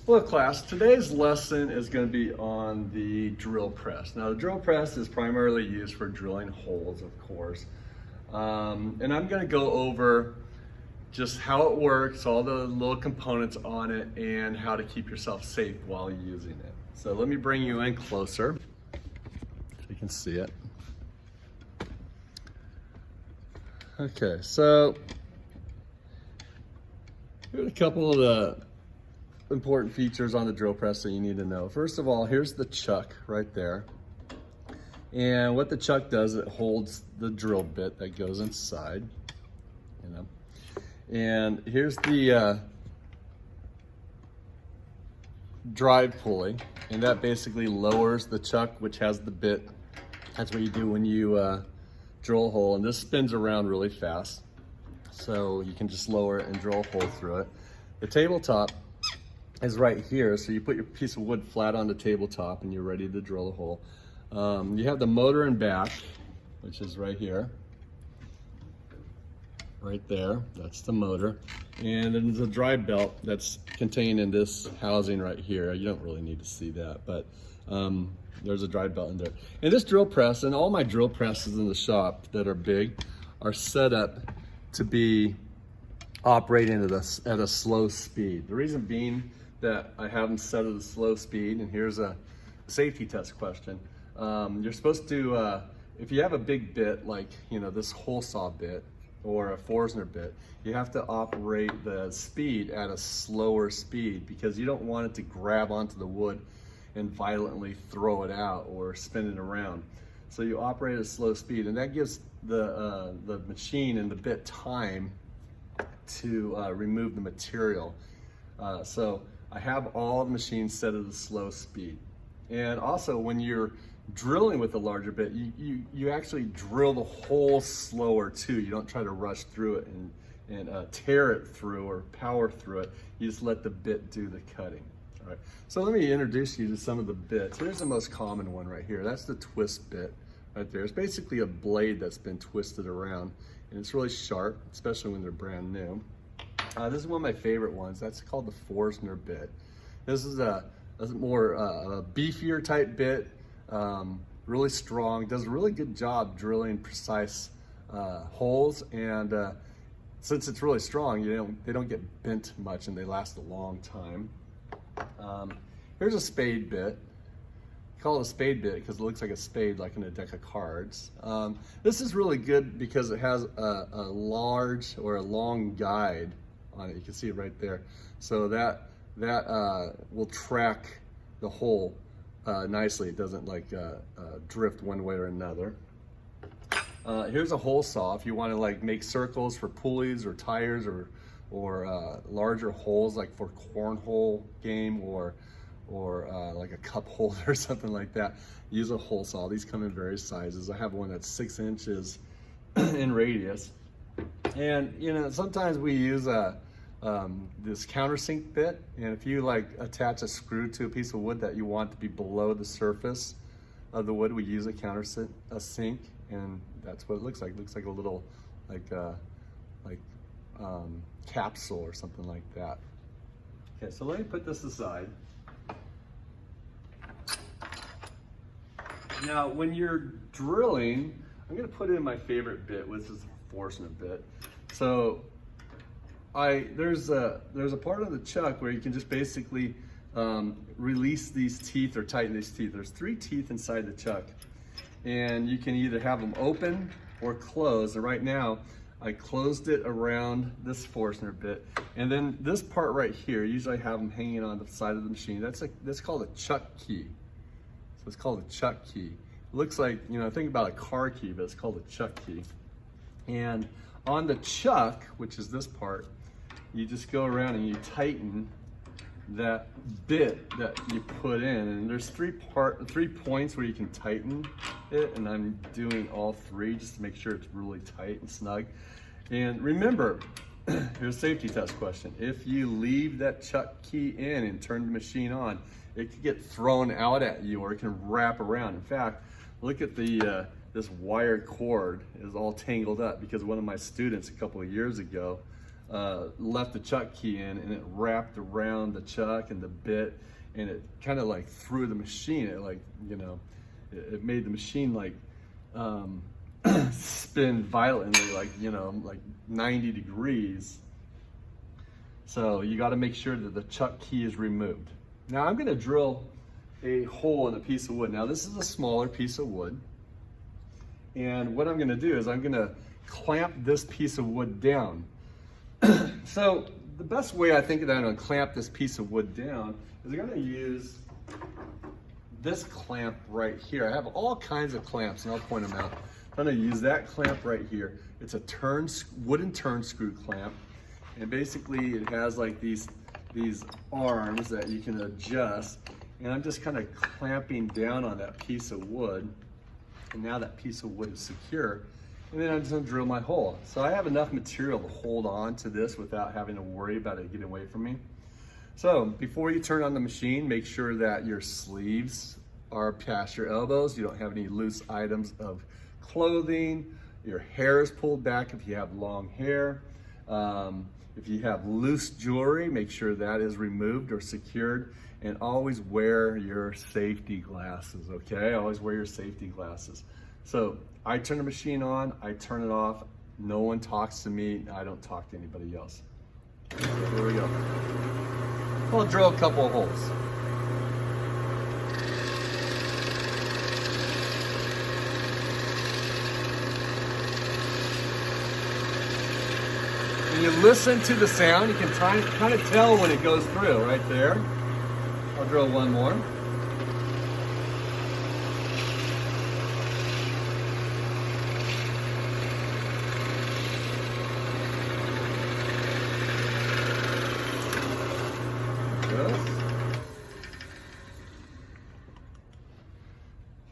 Hello class, today's lesson is going to be on the drill press. Now the drill press is primarily used for drilling holes, of course. And I'm going to go over just how it works, all the little components on it, and how to keep yourself safe while using it. So let me bring you in closer so you can see it. Okay, so here's a couple of the important features on the drill press that you need to know. First of all, here's the chuck right there. And what the chuck does, it holds the drill bit that goes inside, you know. And here's the drive pulley, and that basically lowers the chuck, which has the bit. That's what you do when you drill a hole, and this spins around really fast. So you can just lower it and drill a hole through it. The tabletop is right here, so you put your piece of wood flat on the tabletop and you're ready to drill a hole. You have the motor and back, which is right here, right there. That's the motor, and then there's a drive belt that's contained in this housing right here. You don't really need to see that, but there's a drive belt in there. And this drill press, and all my drill presses in the shop that are big, are set up to be operating at a slow speed. The reason being that I have them set at a slow speed, and here's a safety test question. You're supposed to, if you have a big bit like this hole saw bit or a Forstner bit, you have to operate the speed at a slower speed because you don't want it to grab onto the wood and violently throw it out or spin it around. So you operate at a slow speed, and that gives the machine and the bit time to remove the material. So I have all the machines set at a slow speed. And also when you're drilling with a larger bit, you actually drill the hole slower too. You don't try to rush through it and tear it through or power through it. You just let the bit do the cutting. All right. So let me introduce you to some of the bits. Here's the most common one right here. That's the twist bit right there. It's basically a blade that's been twisted around, and it's really sharp, especially when they're brand new. This is one of my favorite ones. That's called the Forstner bit. This is a more beefier type bit, really strong, does a really good job drilling precise holes, and since it's really strong, they don't get bent much and they last a long time. Here's a spade bit. I call it a spade bit because it looks like a spade, like in a deck of cards. This is really good because it has a large or a long guide on it. You can see it right there. So that will track the hole nicely. It doesn't like drift one way or another. Here's a hole saw if you want to like make circles for pulleys or tires or larger holes like for cornhole game or like a cup holder or something like that. Use a hole saw. These come in various sizes. I have one that's 6 inches in radius. And sometimes we use this countersink bit, and if you like attach a screw to a piece of wood that you want to be below the surface of the wood, we use a sink, and that's what it looks like. It looks like a little capsule or something like that. Okay, so let me put this aside. Now, when you're drilling, I'm going to put in my favorite bit, which is the Forstner bit. So there's a part of the chuck where you can just basically release these teeth or tighten these teeth. There's 3 teeth inside the chuck, and you can either have them open or closed. And right now, I closed it around this Forstner bit, and then this part right here, usually I have them hanging on the side of the machine. That's called a chuck key. So it's called a chuck key. It looks like, think about a car key, but it's called a chuck key. And on the chuck, which is this part, you just go around and you tighten that bit that you put in, and there's 3 points where you can tighten it, and I'm doing all 3 just to make sure it's really tight and snug. And remember, here's a safety test question. If you leave that chuck key in and turn the machine on, it could get thrown out at you, or it can wrap around. In fact, look at this wired cord is all tangled up because one of my students a couple of years ago left the chuck key in, and it wrapped around the chuck and the bit, and it kind of like threw the machine. It like, you know, it made the machine like spin violently, like, you know, like 90 degrees. So you got to make sure that the chuck key is removed. Now I'm going to drill a hole in a piece of wood. Now this is a smaller piece of wood, and what I'm going to do is I'm going to clamp this piece of wood down. So the best way I think that I'm going to clamp this piece of wood down is I'm going to use this clamp right here. I have all kinds of clamps, and I'll point them out. I'm going to use that clamp right here. It's a wooden turn screw clamp, and basically it has like these arms that you can adjust, and I'm just kind of clamping down on that piece of wood, and now that piece of wood is secure. And then I'm just gonna drill my hole. So I have enough material to hold on to this without having to worry about it getting away from me. So before you turn on the machine, make sure that your sleeves are past your elbows. You don't have any loose items of clothing. Your hair is pulled back if you have long hair. If you have loose jewelry, make sure that is removed or secured. And always wear your safety glasses, okay? Always wear your safety glasses. So I turn the machine on, I turn it off. No one talks to me, I don't talk to anybody else. So here we go. I'll drill a couple of holes. When you listen to the sound, you can kind of tell when it goes through right there. I'll drill one more.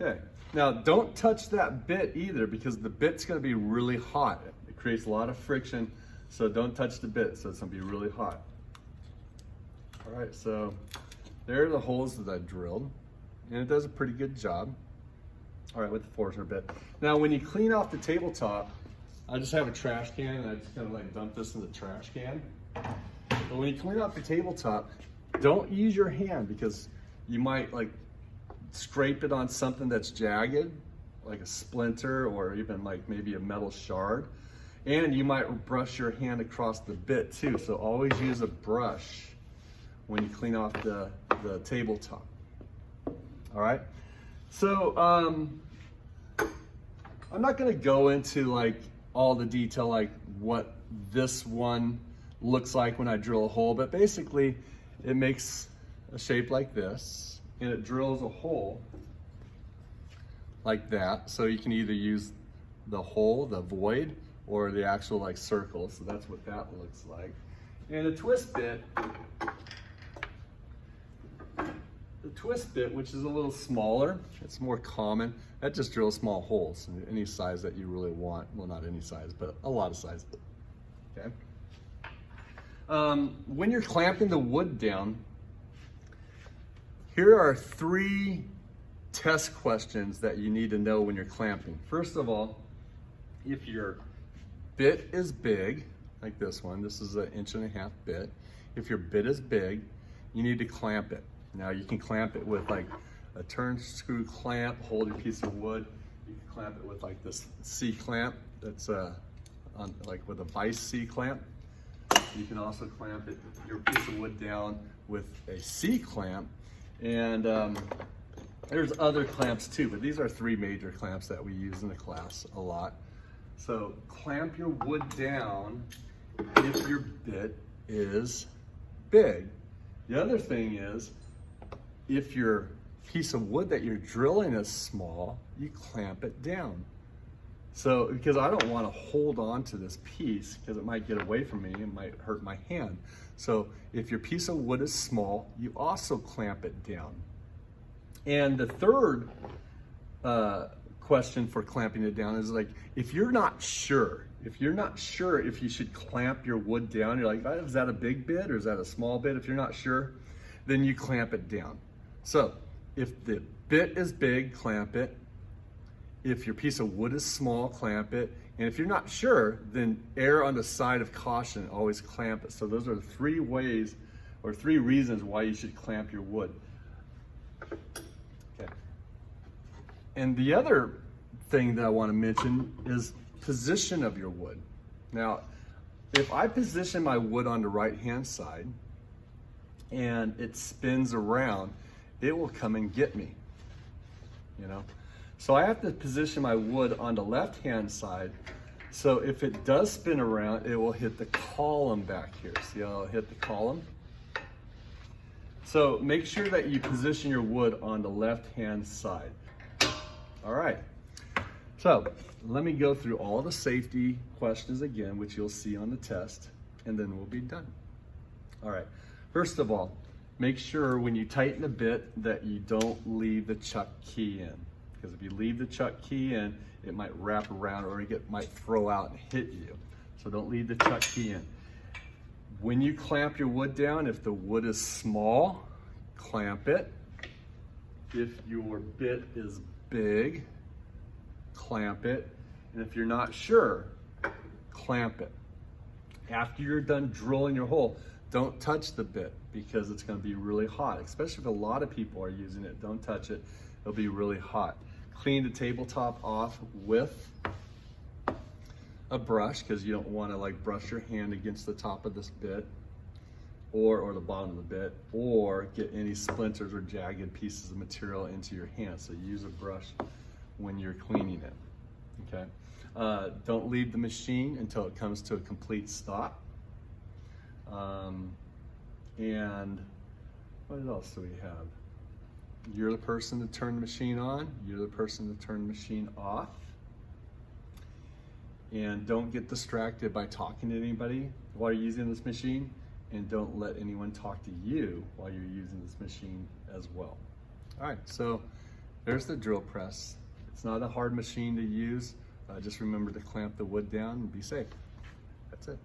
Okay, now don't touch that bit either, because the bit's gonna be really hot. It creates a lot of friction, so don't touch the bit, so it's gonna be really hot. All right, so there are the holes that I drilled, and it does a pretty good job. All right, with the Forstner bit. Now, when you clean off the tabletop, I just have a trash can, and I just kind of like dump this in the trash can. But when you clean off the tabletop, don't use your hand, because you might like scrape it on something that's jagged, like a splinter or even like maybe a metal shard. And you might brush your hand across the bit too. So always use a brush when you clean off the tabletop. All right. So I'm not gonna go into like all the detail, like what this one looks like when I drill a hole, but basically it makes a shape like this, and it drills a hole like that. So you can either use the hole, the void, or the actual like circle. So that's what that looks like. And the twist bit, which is a little smaller, it's more common, that just drills small holes in any size that you really want. Well, not any size, but a lot of size. Okay. When you're clamping the wood down, here are 3 test questions that you need to know when you're clamping. First of all, if your bit is big, like this one, this is an 1.5 inch bit. If your bit is big, you need to clamp it. Now you can clamp it with like a turn screw clamp, hold a piece of wood. You can clamp it with like this C clamp, that's like with a vice C clamp. You can also clamp your piece of wood down with a C clamp. And there's other clamps too, but these are 3 major clamps that we use in the class a lot. So clamp your wood down if your bit is big. The other thing is, if your piece of wood that you're drilling is small, you clamp it down. So, because I don't want to hold on to this piece because it might get away from me, it might hurt my hand. So if your piece of wood is small, you also clamp it down. And the third question for clamping it down is like, if you're not sure if you should clamp your wood down, you're like, is that a big bit or is that a small bit? If you're not sure, then you clamp it down. So if the bit is big, clamp it. If your piece of wood is small, clamp it. And if you're not sure, then err on the side of caution, always clamp it. So those are 3 ways or 3 reasons why you should clamp your wood. Okay. And the other thing that I want to mention is position of your wood. Now, if I position my wood on the right-hand side and it spins around, it will come and get me, you know? So I have to position my wood on the left-hand side, so if it does spin around, it will hit the column back here. See how it'll hit the column? So make sure that you position your wood on the left-hand side. All right, so let me go through all the safety questions again, which you'll see on the test, and then we'll be done. All right, first of all, make sure when you tighten the bit that you don't leave the chuck key in, because if you leave the chuck key in, it might wrap around or it might throw out and hit you. So don't leave the chuck key in. When you clamp your wood down, if the wood is small, clamp it. If your bit is big, clamp it. And if you're not sure, clamp it. After you're done drilling your hole, don't touch the bit because it's going to be really hot, especially if a lot of people are using it. Don't touch it, it'll be really hot. Clean the tabletop off with a brush, because you don't want to like brush your hand against the top of this bit or the bottom of the bit, or get any splinters or jagged pieces of material into your hand. So use a brush when you're cleaning it, okay? Don't leave the machine until it comes to a complete stop. And what else do we have? You're the person to turn the machine on, you're the person to turn the machine off. And don't get distracted by talking to anybody while you're using this machine, and don't let anyone talk to you while you're using this machine as well. All right, so there's the drill press. It's not a hard machine to use. Just remember to clamp the wood down and be safe. That's it.